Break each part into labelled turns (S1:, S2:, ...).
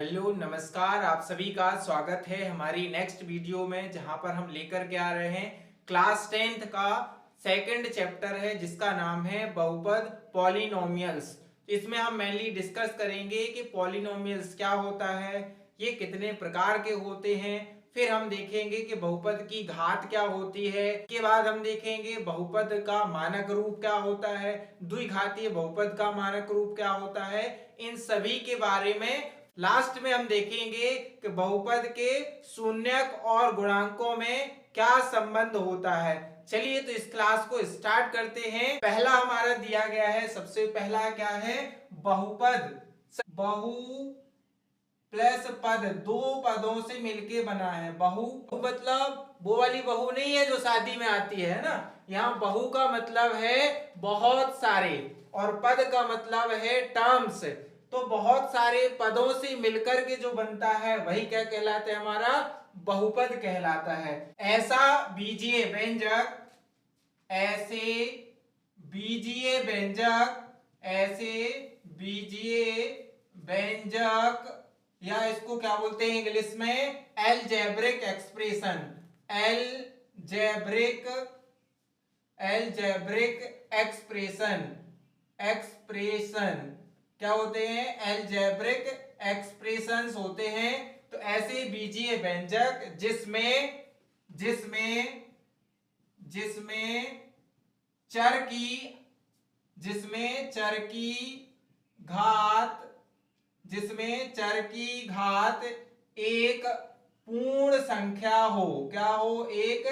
S1: Hello नमस्कार, आप सभी का स्वागत है हमारी नेक्स्ट वीडियो में, जहां पर हम लेकर के आ रहे हैं क्लास 10th का सेकंड चैप्टर है जिसका नाम है बहुपद पॉलिनोमियल्स। इसमें हम मेनली डिस्कस करेंगे कि पॉलिनोमियल्स क्या होता है, ये कितने प्रकार के होते हैं, फिर हम देखेंगे कि बहुपद की घात क्या होती है, के बाद हम देखेंगे बहुपद का मानक रूप क्या होता है, द्विघातीय बहुपद का मानक रूप क्या होता है। इन सभी के बारे में लास्ट में हम देखेंगे कि बहुपद के शून्यक और गुणांकों में क्या संबंध होता है। चलिए तो इस क्लास को स्टार्ट करते हैं। पहला हमारा दिया गया है, सबसे पहला क्या है, बहुपद। बहु प्लस पद, दो पदों से मिलके बना है। बहु मतलब वो वाली बहू नहीं है जो शादी में आती है ना, यहाँ बहु का मतलब है बहुत सारे, और पद का मतलब है टर्म्स। तो बहुत सारे पदों से मिलकर के जो बनता है वही क्या कहलाता है, हमारा बहुपद कहलाता है। ऐसा बीजीय व्यंजक, ऐसे बीजीय व्यंजक, ऐसे बीजीय व्यंजक, या इसको क्या बोलते हैं इंग्लिश में, algebraic expression. Algebraic algebraic expression expression क्या होते हैं, एलजेब्रिक एक्सप्रेशंस होते हैं। तो ऐसे बीजीय व्यंजक जिसमें जिसमें जिसमें चर की जिसमें चर की घात जिसमें चर की घात एक पूर्ण संख्या हो। क्या हो, एक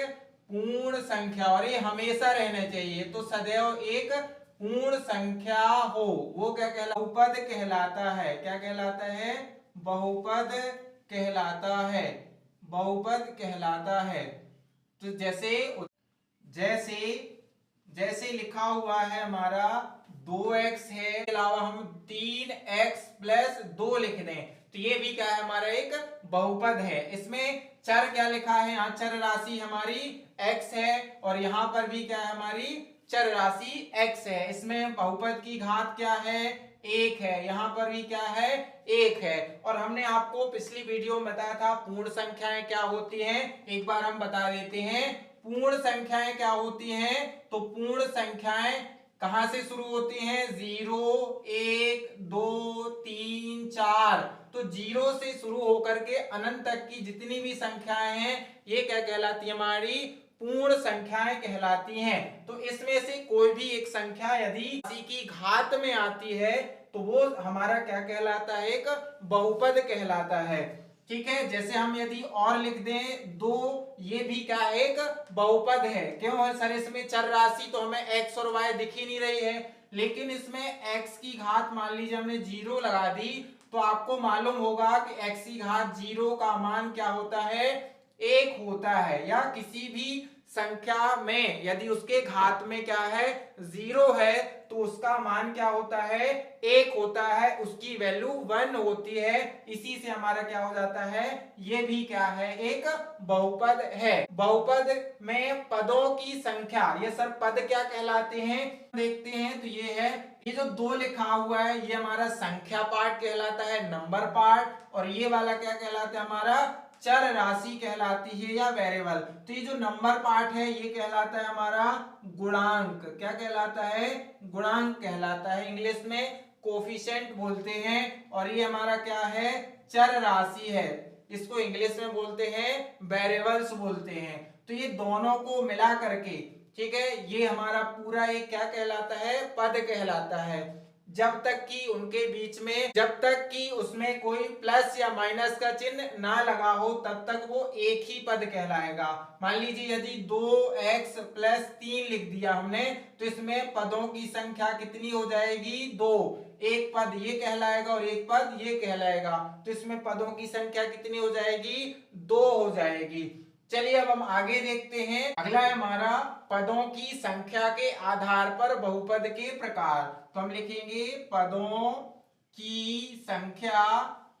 S1: पूर्ण संख्या, और ये हमेशा रहना चाहिए, तो सदैव एक पूर्ण संख्या हो, वो क्या कहलाता, बहुपद कहलाता है। क्या कहलाता है, बहुपद कहलाता है, बहुपद कहलाता है। तो जैसे जैसे जैसे लिखा हुआ है हमारा 2x है, इसके अलावा हम 3x प्लस 2 लिख दें तो ये भी क्या है, हमारा एक बहुपद है। इसमें चर क्या लिखा है, यहाँ चर राशि हमारी x है, और यहाँ पर भी क्या है, हमारी चर राशि x है। इसमें बहुपद की घात क्या है, एक है, यहाँ पर भी क्या है, एक है। और हमने आपको पिछली वीडियो में बताया था पूर्ण संख्याएं क्या होती हैं, एक बार हम बता देते हैं। पूर्ण संख्याएं क्या होती हैं, तो पूर्ण संख्याएं कहां से शुरू होती हैं, 0 1 2 3 4। तो 0 से शुरू होकर के अनंत तक की जितनी भी संख्याएं हैं ये क्या कहलाती है, हमारी पूर्ण संख्याएं कहलाती हैं। तो इसमें से कोई भी एक संख्या यदि किसी की घात में आती है तो वो हमारा क्या कहलाता है, एक बहुपद कहलाता है। ठीक है, जैसे हम यदि और लिख दें 2, ये भी क्या है, एक बहुपद है। क्यों है सर, इसमें चर राशि तो हमें x और y दिख ही नहीं रही है, लेकिन इसमें x की घात मान लीजिए हमने 0 लगा दी, तो आपको मालूम होगा कि x की घात 0 का मान क्या होता है, 1 होता है। या किसी भी संख्या में यदि उसके घात में क्या है, 0 है, तो उसका मान क्या होता है, 1 होता है, उसकी वैल्यू 1 होती है। इसी से हमारा क्या हो जाता है, ये भी क्या है, एक बहुपद है। बहुपद में पदों की संख्या, ये सब पद क्या कहलाते हैं, देखते हैं। तो ये है, ये जो 2 लिखा हुआ है ये हमारा संख्या पार्ट कहलाता है, नंबर पार्ट, और ये वाला क्या कहलाता है, हमारा चर राशि कहलाती है या वेरिएबल। तो ये जो नंबर पार्ट है ये कहलाता है हमारा गुणांक। क्या कहलाता है, गुणांक कहलाता है, इंग्लिश में कोफिशिएंट बोलते हैं। और ये हमारा क्या है, चर राशि है, इसको इंग्लिश में बोलते हैं वेरिएबल्स बोलते हैं। तो ये दोनों को मिला करके, ठीक है, ये हमारा पूरा एक क्या कहलाता है, पद कहलाता है। जब तक कि उनके बीच में, जब तक कि उसमें कोई प्लस या माइनस का चिन्ह ना लगा हो तब तक वो एक ही पद कहलाएगा। मान लीजिए यदि 2x प्लस 3 लिख दिया हमने, तो इसमें पदों की संख्या कितनी हो जाएगी, 2। एक पद ये कहलाएगा और एक पद ये कहलाएगा, तो इसमें पदों की संख्या कितनी हो जाएगी, 2 हो जाएगी। चलिए अब हम आगे देखते हैं। अगला है हमारा पदों की संख्या के आधार पर बहुपद के प्रकार। तो हम लिखेंगे पदों की संख्या,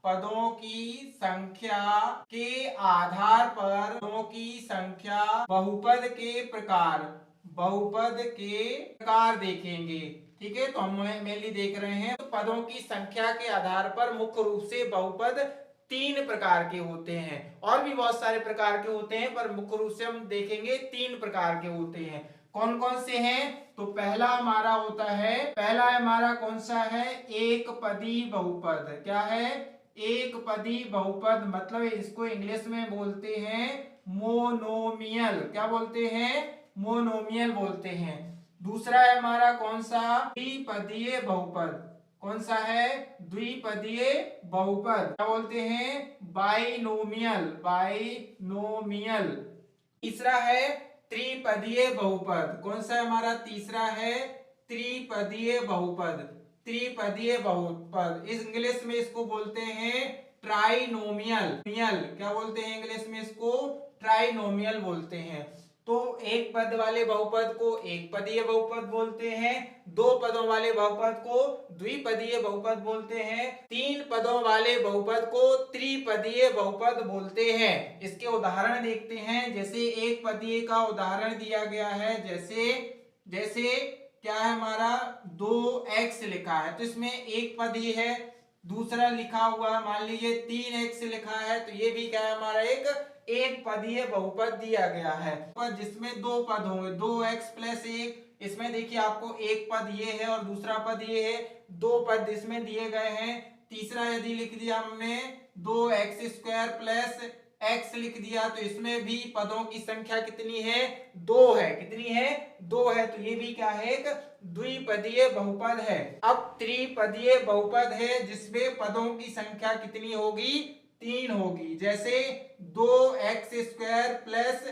S1: पदों की संख्या के आधार पर पदों की संख्या, बहुपद के प्रकार, बहुपद के प्रकार देखेंगे। ठीक है, तो हम मेनली देख रहे हैं तो पदों की संख्या के आधार पर मुख्य रूप से बहुपद तीन प्रकार के होते हैं। और भी बहुत सारे प्रकार के होते हैं पर मुख्य रूप से हम देखेंगे तीन प्रकार के होते हैं। कौन कौन से हैं? तो पहला हमारा होता है, पहला हमारा कौन सा है? एक पदी बहुपद। क्या है? एक पदी बहुपद, मतलब इसको इंग्लिश में बोलते हैं मोनोमियल। क्या बोलते हैं? मोनोमियल बोलते हैं। दूसरा है हमारा कौन सा? द्विपदीय बहुपद। कौन सा है? द्विपदीय बहुपद। क्या बोलते हैं? बाइनोमियल। बाइनोमियल। तीसरा है त्रिपदीय बहुपद। कौन सा हमारा तीसरा है? त्रिपदीय बहुपद। त्रिपदीय बहुपद, इस इंग्लिश में इसको बोलते हैं ट्राइनोमियल। क्या बोलते हैं इंग्लिश में इसको? ट्राइनोमियल बोलते हैं। तो एक पद वाले बहुपद को एक पदीय बहुपद बोलते हैं, दो पदों वाले बहुपद को द्विपदीय बहुपद बोलते हैं, तीन पदों वाले बहुपद को त्रिपदीय बहुपद बोलते हैं। इसके उदाहरण देखते हैं। जैसे एक पदीय का उदाहरण दिया गया है, जैसे जैसे क्या है हमारा? 2x लिखा है तो इसमें एक पदीय है। दूसरा लिखा हुआ मान लीजिए 3x लिखा है तो ये भी क्या है हमारा? एक पदीय बहुपद दिया गया है, पर जिसमें दो पद होंगे, 2x प्लस 1। इसमें देखिए आपको एक पद ये है और दूसरा पद ये है, दो पद इसमें दिए गए हैं। तीसरा यदि लिख दिया हमने 2x² प्लस x लिख दिया तो इसमें भी पदों की संख्या कितनी है? दो है। कितनी है? दो है। तो ये भी क्या है? एक द्विपदीय बहुपद है। अब त्रिपदीय बहुपद है जिसमें पदों की संख्या कितनी होगी? तीन होगी। जैसे 2x² प्लस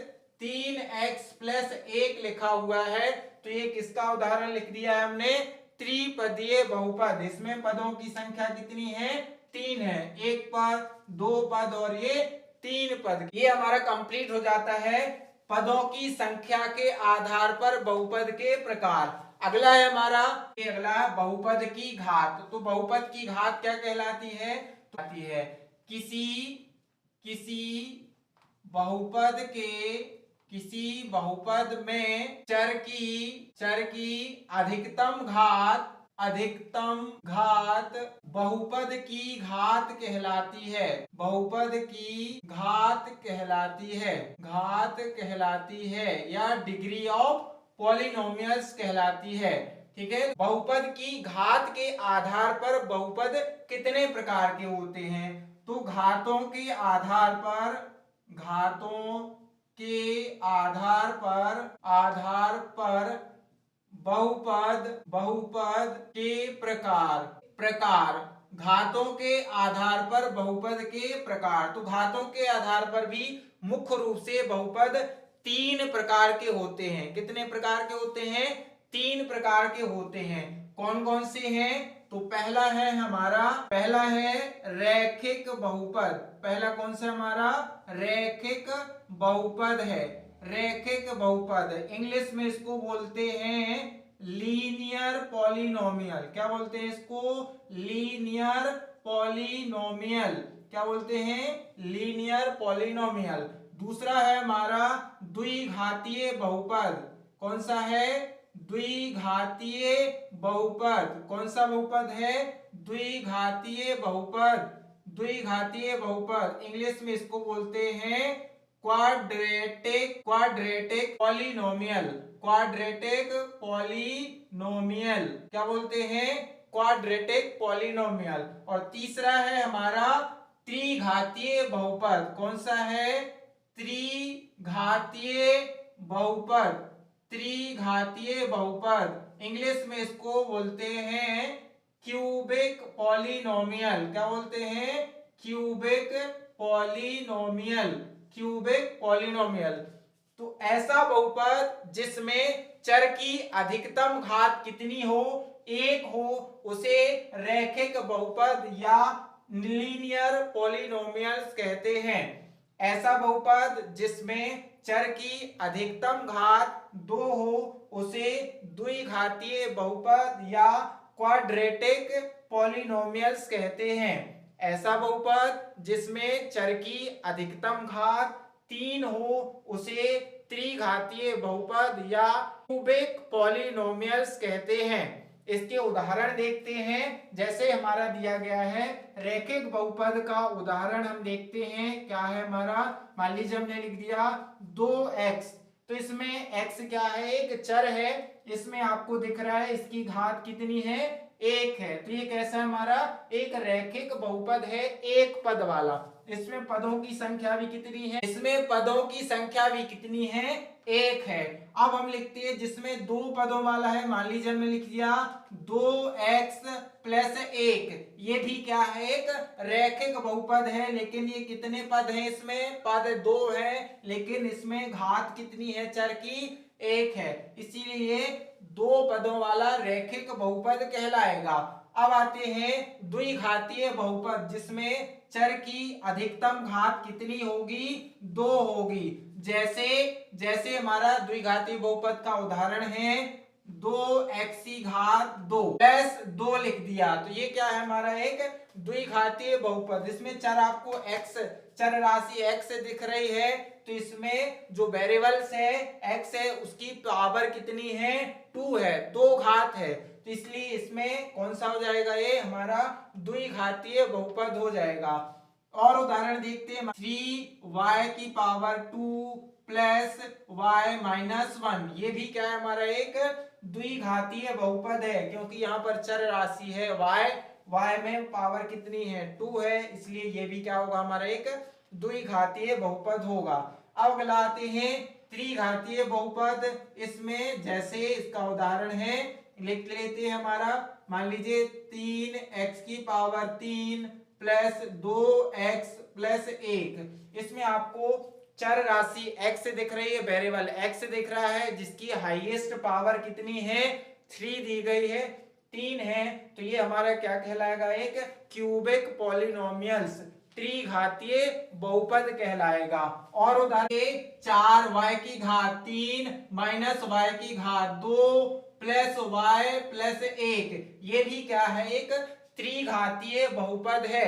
S1: 3x प्लस 1 लिखा हुआ है तो ये किसका उदाहरण लिख दिया है हमने? त्रिपदीय बहुपद। इसमें पदों की संख्या कितनी है? तीन है। एक पद, दो पद और ये तीन पद। ये हमारा कंप्लीट हो जाता है पदों की संख्या के आधार पर बहुपद के प्रकार। अगला है हमारा, अगला बहुपद की घात। तो बहुपद की घात क्या कहलाती है? तो आती है किसी बहुपद में चर की अधिकतम घात बहुपद की घात कहलाती है। बहुपद की घात कहलाती है या डिग्री ऑफ पॉलिनोमियल्स कहलाती है। ठीक है, बहुपद की घात के आधार पर बहुपद कितने प्रकार के होते हैं? तो घातों के आधार पर बहुपद के प्रकार। घातों के आधार पर बहुपद के प्रकार। तो घातों के आधार पर भी मुख्य रूप से बहुपद तीन प्रकार के होते हैं। कितने प्रकार के होते हैं? तीन प्रकार के होते हैं। कौन कौन से हैं? तो पहला है रैखिक बहुपद। पहला कौन सा हमारा? रैखिक बहुपद है। रैखिक बहुपद, इंग्लिश में इसको बोलते हैं लीनियर पॉलिनोमियल। क्या बोलते हैं इसको? Linear polynomial. क्या बोलते हैं? Linear polynomial. दूसरा है हमारा द्विघातीय बहुपद। कौन सा है? द्विघातीय बहुपद। कौन सा बहुपद है? द्विघातीय बहुपद। इंग्लिश में इसको बोलते हैं क्वाड्रेटिक पॉलिनोमियल। क्या बोलते हैं? Quadratic polynomial. और तीसरा है हमारा त्रिघातीय बहुपद। कौन सा है? त्रिघातीय बहुपद। इंग्लिश में इसको बोलते हैं क्यूबिक पॉलिनोमियल। क्या बोलते हैं? Cubic polynomial. तो ऐसा बहुपद जिसमें चर की अधिकतम घात कितनी हो? एक हो, उसे रैखिक बहुपद या लीनियर पॉलिनोमियल्स कहते हैं। ऐसा बहुपद जिसमें चर की अधिकतम घात दो हो, उसे द्विघातीय बहुपद या क्वाड्रेटिक पॉलिनोमियल्स कहते हैं। ऐसा बहुपद जिसमें चर की अधिकतम घात तीन हो, उसे त्रिघातीय बहुपद या क्यूबिक पॉलिनोमियल्स कहते हैं। इसके उदाहरण देखते हैं। जैसे हमारा दिया गया है रैखिक बहुपद का उदाहरण हम देखते हैं। क्या है हमारा, मान लीजिए हमने लिख दिया 2x, तो इसमें x क्या है, एक चर है। इसमें आपको दिख रहा है इसकी घात कितनी है, 1 है। तो ये कैसा है हमारा, एक रैखिक बहुपद है, एक पद वाला। इसमें पदों की संख्या भी कितनी है, इसमें पदों की संख्या भी कितनी है, 1 है। अब हम लिखते हैं जिसमें 2 पदों वाला है, मान लीजिए हमने लिख दिया 2x प्लस 1, ये भी क्या है, एक रैखिक बहुपद है। लेकिन ये कितने पद हैं, इसमें पद 2 है, लेकिन इसमें घात कितनी है चर की, 1 है। इसीलिए 2 पदों वाला रैखिक बहुपद कहलाएगा। अब आते हैं द्विघातीय बहुपद, जिसमें चर की अधिकतम घात कितनी होगी, 2 होगी। जैसे जैसे हमारा द्विघातीय बहुपद का उदाहरण है 2x की घात 2 प्लस 2 लिख दिया, तो ये क्या है हमारा, एक द्विघातीय बहुपद। इसमें चर आपको x, चर राशि x दिख रही है, तो इसमें जो वेरिएबल्स है x है, उसकी पावर कितनी है, 2 है, 2 घात है। तो इसलिए इसमें कौन सा हो जाएगा, ये हमारा द्विघातीय बहुपद हो जाएगा। और उदाहरण देखते हैं 3y की पावर 2 प्लस y माइनस 1, ये भी क्या है हमारा, एक द्विघातीय बहुपद है, क्योंकि यहाँ पर चर राशि है y में पावर कितनी है, 2 है, इसलिए ये भी क्या होगा हमारा, एक द्विघातीय बहुपद होगा। अब अगला आते हैं त्रिघातीय बहुपद। इसमें जैसे इसका उदाहरण है, लिख लेते हैं हमारा, मान लीजिए 3x की पावर 3 प्लस 2x प्लस 1। इसमें आपको चर राशि x दिख रही है, वेरिएबल x दिख रहा है, जिसकी हाईएस्ट पावर कितनी है, 3 दी गई है, 3 है। तो ये हमारा क्या कहलाएगा, एक क्यूबिक पॉलिनोमियल्स, त्रिघातीय बहुपद कहलाएगा। और उदाहरण 4y की घात 3 माइनस y की घात 2 प्लस y प्लस 1, ये भी क्या है, एक त्रिघातीय बहुपद है,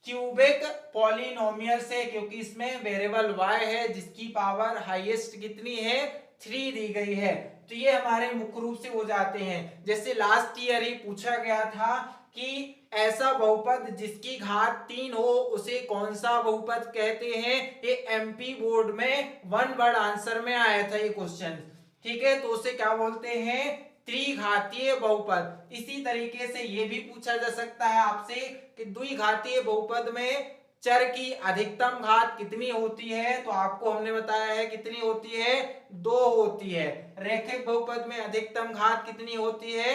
S1: क्यूबिक पॉलिनोमियल से, क्योंकि इसमें वेरिएबल y है, जिसकी पावर हाईएस्ट कितनी है, 3 दी गई है। तो ये हमारे मुख्य रूप से हो जाते हैं। जैसे लास्ट ईयर ही पूछा गया था कि ऐसा बहुपद जिसकी घात 3 हो उसे कौन सा बहुपद कहते हैं। ये एमपी बोर्ड में 1 वर्ड आंसर में आया था ये क्वेश्चन, ठीक है। तो उसे क्या बोलते हैं, त्रिघातीय बहुपद। इसी तरीके से ये भी पूछा जा सकता है आपसे कि द्विघातीय बहुपद में चर की अधिकतम घात कितनी होती है, तो आपको हमने बताया है कितनी होती है, 2 होती है। रैखिक बहुपद में अधिकतम घात कितनी होती है,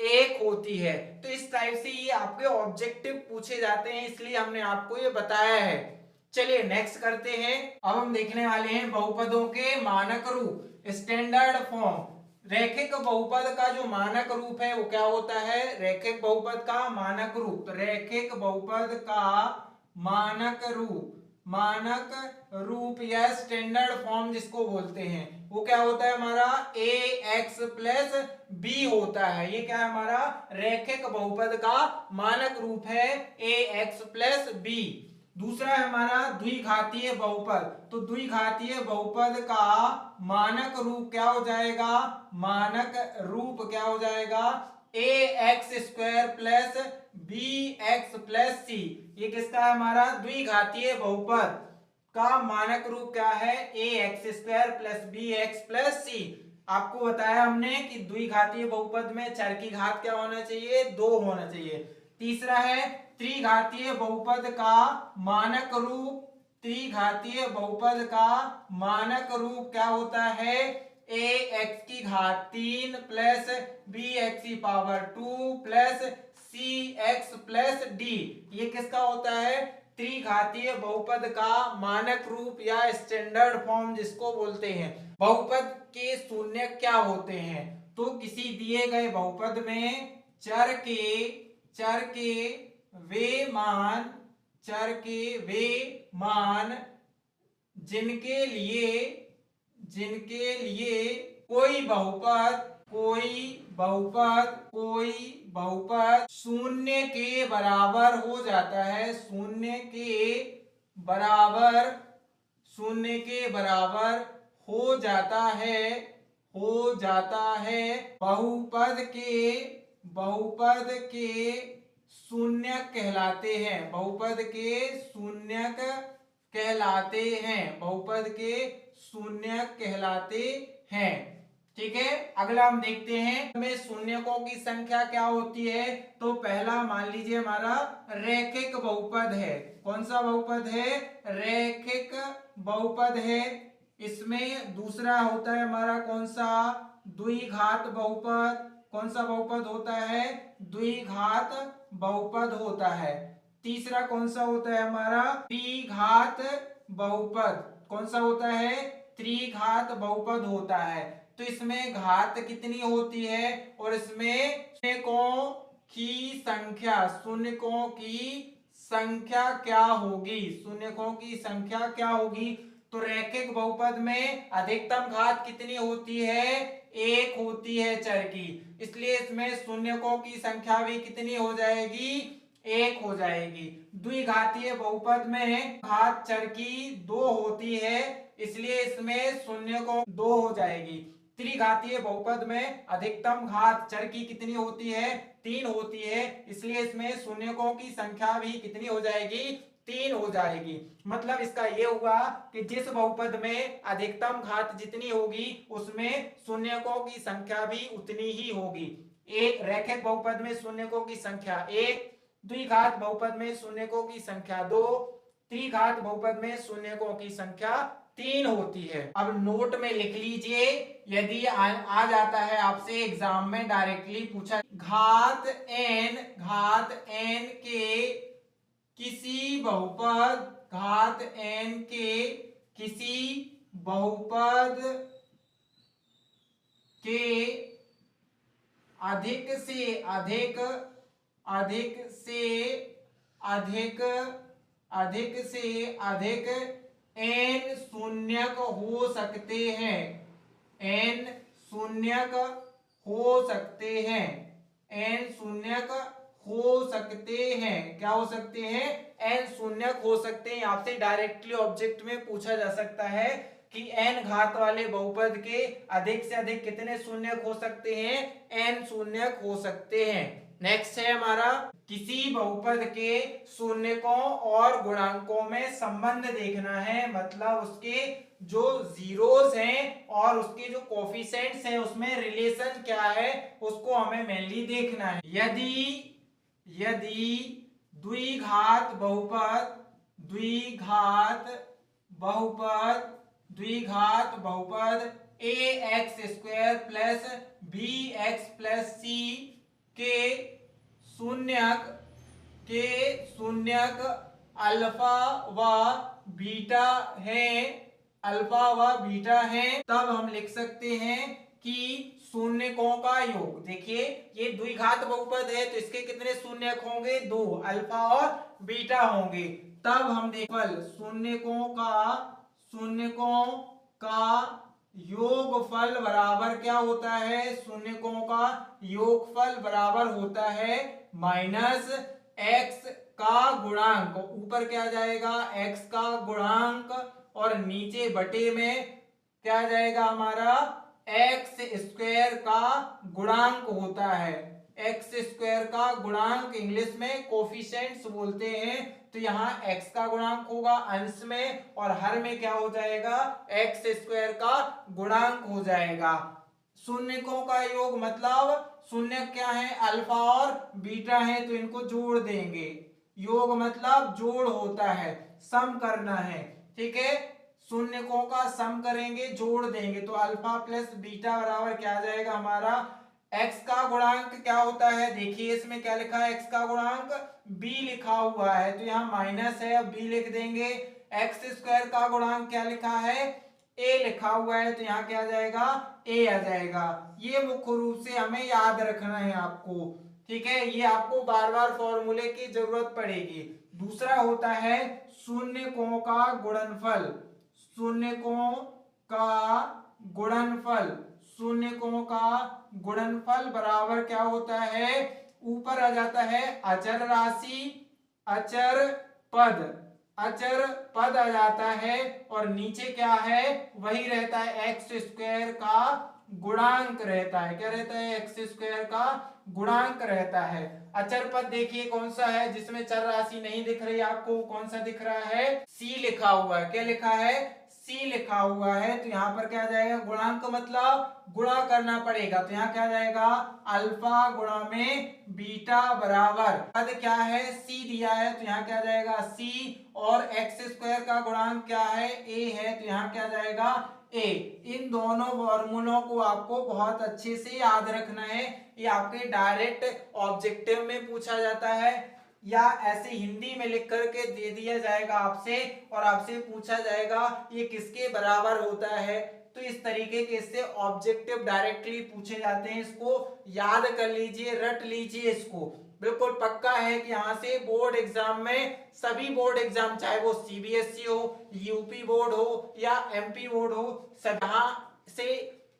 S1: 1 होती है। तो इस टाइप से ये आपके ऑब्जेक्टिव पूछे जाते हैं, इसलिए हमने आपको ये बताया है। चलिए नेक्स्ट करते हैं। अब हम देखने वाले हैं बहुपदों के मानक रूप, स्टैंडर्ड फॉर्म। रैखिक बहुपद का जो मानक रूप है वो क्या होता है, रैखिक बहुपद का मानक रूप। तो रैखिक बहुपद का मानक रूप या स्टैंडर्ड फॉर्म जिसको बोलते हैं, वो क्या होता है हमारा, ax प्लस b होता है। ये क्या है हमारा, रैखिक बहुपद का मानक रूप है, ax प्लस b। दूसरा है हमारा द्विघातीय बहुपद। तो द्विघातीय बहुपद का मानक रूप क्या हो जाएगा, मानक रूप क्या हो जाएगा, ax square plus bx plus c। ये किसका है हमारा, द्विघातीय बहुपद का मानक रूप क्या है, ax square plus bx plus c। आपको बताया हमने कि द्विघातीय बहुपद में चर की घात क्या होना चाहिए, 2 होना चाहिए। तीसरा है त्रिघातीय बहुपद का मानक रूप। त्रिघातीय बहुपद का मानक रूप क्या होता है, ax की घात 3 प्लस bx की power 2 plus cx plus d। ये किसका होता है, त्रिघातीय बहुपद का मानक रूप या स्टैंडर्ड फॉर्म जिसको बोलते हैं। बहुपद के शून्य क्या होते हैं, तो किसी दिए गए बहुपद में चर के वे मान जिनके लिए कोई बहुपद शून्य के बराबर हो जाता है, शून्य के बराबर हो जाता है बहुपद के बहुपद के शून्यक कहलाते हैं, बहुपद के शून्यक कहलाते हैं, बहुपद के शून्यक कहलाते हैं। ठीक है, अगला हम देखते हैं में शून्यकों की संख्या क्या होती है। तो पहला मान लीजिए हमारा रैखिक बहुपद है। कौन सा बहुपद है? रैखिक बहुपद है। इसमें दूसरा होता है हमारा कौन सा? द्विघात बहुपद। कौन सा बहुपद होता है? द्विघात बहुपद होता है। तीसरा कौन सा होता है हमारा? त्रिघात बहुपद। कौन सा होता है? त्रिघात बहुपद होता है। तो इसमें घात कितनी होती है और इसमें शून्यकों की संख्या, शून्यकों की संख्या क्या होगी? शून्यकों की संख्या क्या होगी? तो रैखिक बहुपद में अधिकतम घात कितनी होती है? एक होती है चर की, इसलिए इसमें शून्यकों की संख्या भी कितनी हो जाएगी? एक हो जाएगी। द्विघातीय बहुपद में घात चर की दो होती है, इसलिए इसमें शून्यकों दो हो जाएगी। त्रिघातीय बहुपद में अधिकतम घात चर की कितनी होती है? तीन होती है, इसलिए इसमें शून्यकों की संख्या भी कितनी हो जाएगी? तीन हो जाएगी। मतलब इसका ये हुआ कि जिस बहुपद में अधिकतम घात जितनी होगी उसमें शून्यकों की संख्या भी उतनी ही होगी। एक रैखिक बहुपद में शून्यकों की संख्या एक, द्विघात बहुपद में शून्यकों की संख्या दो, त्रिघात बहुपद में शून्यकों की संख्या तीन होती है। अब नोट में लिख लीजिए, यदि आ जाता है आपसे एग्जाम में डायरेक्टली पूछा, घात n के किसी बहुपद, घात n के किसी बहुपद के अधिक से अधिक, अधिक से अधिक, अधिक से अधिक n शून्यक हो सकते हैं, n शून्यक हो सकते हैं, n शून्यक हो सकते हैं। क्या हो सकते हैं? n शून्यक हो सकते हैं। आपसे डायरेक्टली ऑब्जेक्ट में पूछा जा सकता है कि n घात वाले बहुपद के अधिक से अधिक कितने शून्यक हो सकते हैं? n शून्यक हो सकते हैं। नेक्स्ट है हमारा, किसी बहुपद के शून्यकों और गुणांकों में संबंध देखना है, मतलब उसके जो जीरोस हैं और उसके जो कोफिशिएंट्स हैं उसमें रिलेशन क्या है उसको हमें मेनली देखना है। यदि द्विघात बहुपद, द्विघात बहुपद, द्विघात बहुपद ax² plus bx plus c के शून्यक अल्फा व बीटा है, अल्फा व बीटा है, तब हम लिख सकते हैं कि शून्यकों का योग। देखिए ये द्विघात बहुपद है तो इसके कितने शून्यक होंगे? दो, अल्फा और बीटा होंगे। तब हम देखल शून्यकों का योगफल बराबर क्या होता है? शून्यकों का योगफल बराबर होता है माइनस x का गुणांक, ऊपर क्या जाएगा? x का गुणांक और नीचे बटे में क्या जाएगा हमारा? x² का गुणांक होता है। x² का गुणांक इंग्लिश में कोफिशिएंट्स बोलते हैं। तो यहाँ x का गुणांक होगा अंश में और हर में क्या हो जाएगा? x² का गुणांक हो जाएगा। शून्यकों का योग मतलब शून्य क्या है? अल्फा और बीटा है, तो इनको जोड़ देंगे। योग मतलब जोड़ होता है, सम करना है। ठीक है, शून्यकों का सम करेंगे, जोड़ देंगे, तो अल्फा प्लस बीटा बराबर क्या आ जाएगा हमारा? x का गुणांक क्या होता है? देखिए इसमें क्या लिखा है? x का गुणांक b लिखा हुआ है, तो यहाँ माइनस है, अब b लिख देंगे। x² का गुणांक क्या लिखा है? a लिखा हुआ है, तो यहाँ क्या आ जाएगा? a आ जाएगा। ये मुख्य रूप से हमें याद रखना है आपको। ठीक है, ये आपको बार बार फॉर्मूले की जरूरत पड़ेगी। दूसरा होता है शून्यकों का गुणनफल, शून्यकों का गुणनफल, शून्यकों का गुणनफल बराबर क्या होता है? ऊपर आ जाता है अचर राशि, अचर पद, अचर पद आ जाता है और नीचे क्या है? वही रहता है x² का गुणांक रहता है। क्या रहता है? x² का गुणांक रहता है। अचर पद देखिए कौन सा है जिसमें चर राशि नहीं दिख रही आपको, कौन सा दिख रहा है, सी लिखा हुआ है। क्या लिखा है, सी लिखा हुआ है। तो यहाँ पर क्या जाएगा, गुणांक मतलब गुणा करना पड़ेगा। तो यहाँ क्या जाएगा, अल्फा गुणा में बीटा बराबर पद क्या है, सी दिया है। तो यहाँ क्या जाएगा, सी, और एक्स स्क्वायर का गुणांक क्या है, ए है। तो यहाँ क्या जाएगा, ए। इन दोनों फॉर्मूलों को आपको बहुत अच्छे से याद रखना है। ये आपके डायरेक्ट ऑब्जेक्टिव में पूछा जाता है या ऐसे हिंदी में लिख करके दे दिया जाएगा आपसे, और आपसे पूछा जाएगा ये किसके बराबर होता है। तो इस तरीके के इससे ऑब्जेक्टिव डायरेक्टली पूछे जाते हैं। इसको याद कर लीजिए, रट लीजिए इसको। बिल्कुल पक्का है कि यहाँ से बोर्ड एग्जाम में, सभी बोर्ड एग्जाम, चाहे वो सीबीएसई हो, यूपी बोर्ड हो या एमपी बोर्ड हो, सब यहाँ से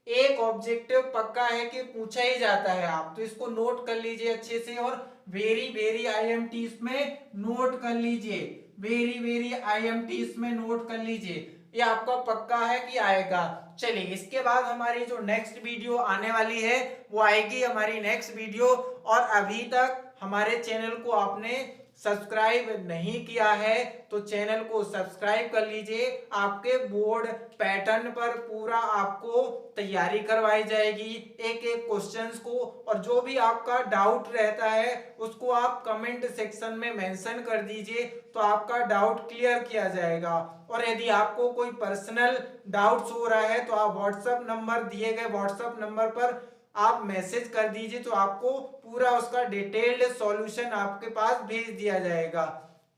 S1: एक ऑब्जेक्टिव पक्का है कि पूछा ही जाता है। आप तो इसको नोट कर लीजिए अच्छे से, और वेरी वेरी आईएमटी इसमें नोट कर लीजिए, वेरी वेरी आईएमटी इसमें नोट कर लीजिए। ये आपका पक्का है कि आएगा। चलिए इसके बाद हमारी जो नेक्स्ट वीडियो आने वाली है वो आएगी हमारी नेक्स्ट वीडियो। और अभी तक हमारे चैनल को आपने सब्सक्राइब नहीं किया है तो चैनल को सब्सक्राइब कर लीजिए। आपके बोर्ड पैटर्न पर पूरा आपको तैयारी करवाई जाएगी, एक एक क्वेश्चंस को। और जो भी आपका डाउट रहता है उसको आप कमेंट सेक्शन में मेंशन कर दीजिए, तो आपका डाउट क्लियर किया जाएगा। और यदि आपको कोई पर्सनल डाउट्स हो रहा है तो आप व्हाट्सएप नंबर, दिए गए व्हाट्सएप नंबर पर आप मैसेज कर दीजिए, तो आपको पूरा उसका डिटेल्ड सॉल्यूशन आपके पास भेज दिया जाएगा।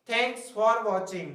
S1: Thanks for watching.